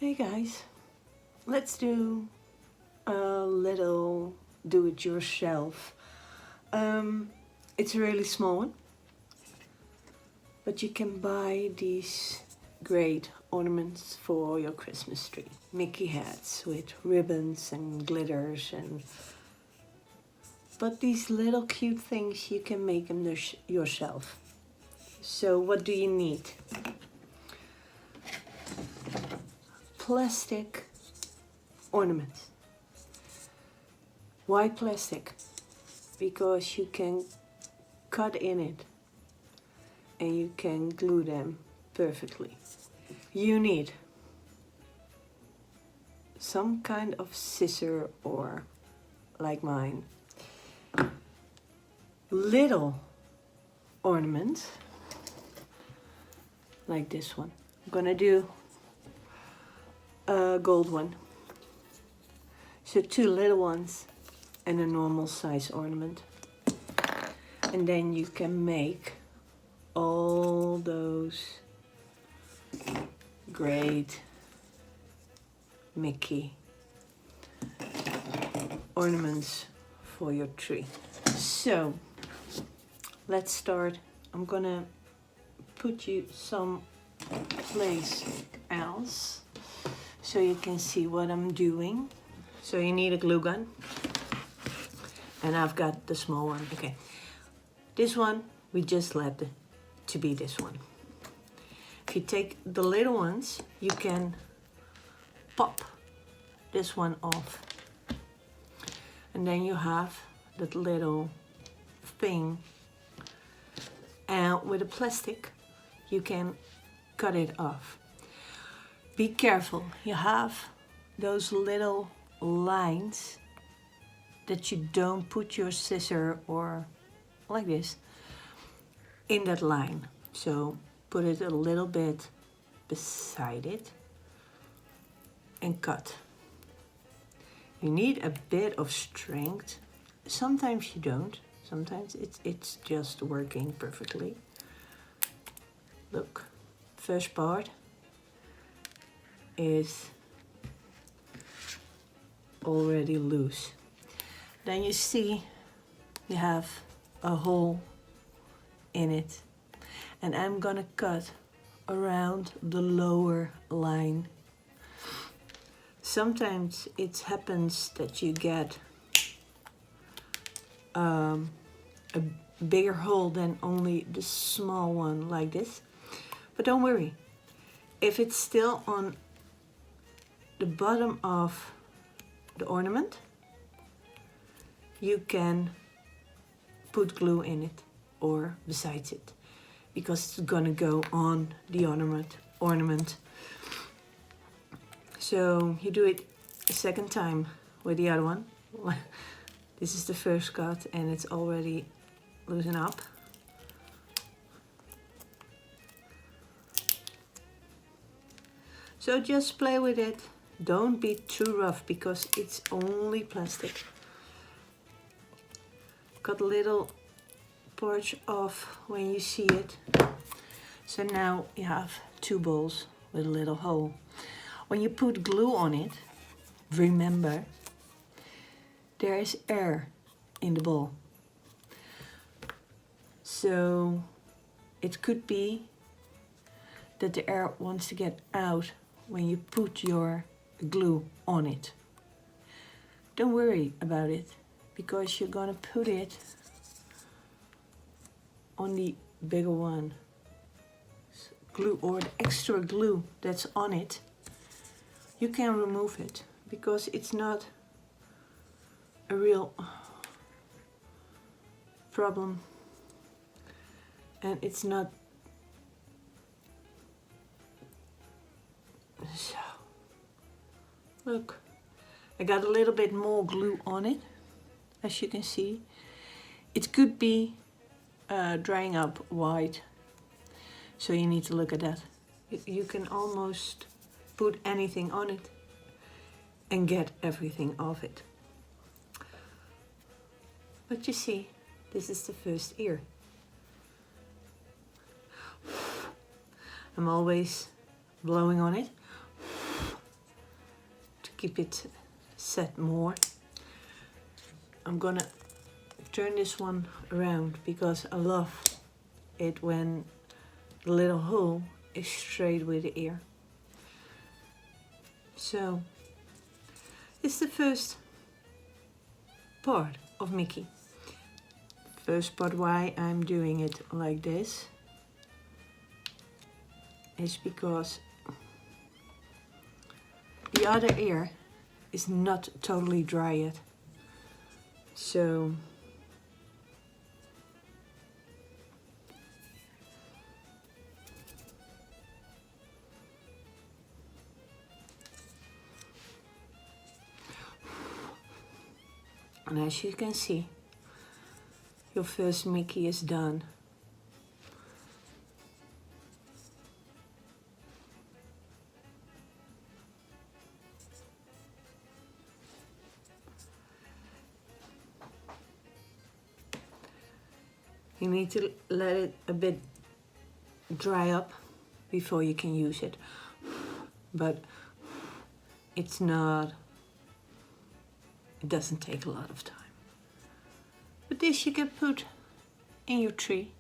Hey guys, let's do a little do-it-yourself. It's a really small one, but you can buy these great ornaments for your Christmas tree. Mickey hats with ribbons and glitters but these little cute things you can make them yourself. So what do you need? Plastic ornaments. Why plastic? Because you can cut in it and you can glue them perfectly. You need some kind of scissor, or like mine, little ornament like this one. I'm gonna do a gold one. So 2 little ones and a normal size ornament. And then you can make all those great Mickey ornaments for your tree. So let's start. I'm gonna put you some place else so you can see what I'm doing. So you need a glue gun, and I've got the small one. Okay, this one we just let to be this one. If you take the little ones, you can pop this one off, and then you have that little thing, and with a plastic you can cut it off. Be careful, you have those little lines that you don't put your scissor, or like this, in that line. So put it a little bit beside it and cut. You need a bit of strength. Sometimes you don't. Sometimes it's just working perfectly. Look, first part is already loose. Then you see you have a hole in it, and I'm gonna cut around the lower line. Sometimes it happens that you get a bigger hole than only the small one like this, but don't worry, if it's still on the bottom of the ornament, you can put glue in it or besides it, because it's gonna go on the ornament. So you do it a second time with the other one. This is the first cut and it's already loosened up. So just play with it. Don't be too rough because it's only plastic. Cut little parts off when you see it. So now you have 2 balls with a little hole. When you put glue on it, remember, there is air in the ball. So it could be that the air wants to get out when you put your glue on it. Don't worry about it, because you're gonna put it on the bigger one. Glue, or the extra glue that's on it, you can remove it, because it's not a real problem, and it's not so. Look, I got a little bit more glue on it, as you can see. It could be drying up white, so you need to look at that. You can almost put anything on it and get everything off it. But you see, this is the first ear. I'm always blowing on it keep it set more. I'm gonna turn this one around because I love it when the little hole is straight with the ear. So it's the first part of Mickey. First part why I'm doing it like this is because the other ear is not totally dry yet. So and as you can see, your first Mickey is done. You need to let it a bit dry up before you can use it. But it doesn't take a lot of time. But this you can put in your tree.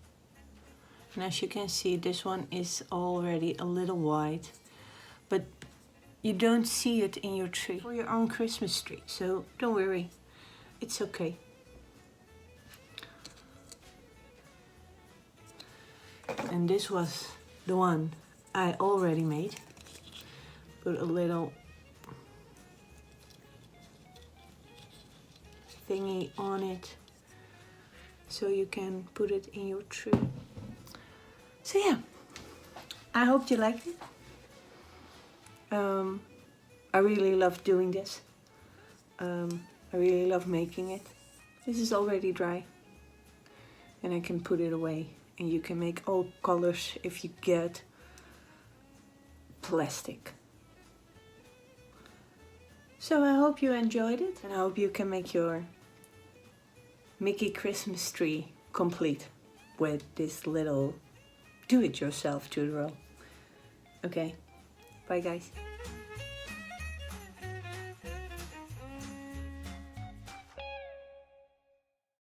And as you can see, this one is already a little white, but you don't see it in your tree for your own Christmas tree. So don't worry, it's okay. And this was the one I already made. Put a little thingy on it so you can put it in your tree. So yeah, I hope you liked it. I really love doing this. I really love making it. This is already dry and I can put it away, and you can make all colors if you get plastic. So I hope you enjoyed it, and I hope you can make your Mickey Christmas tree complete with this little do-it-yourself tutorial. Okay, bye guys.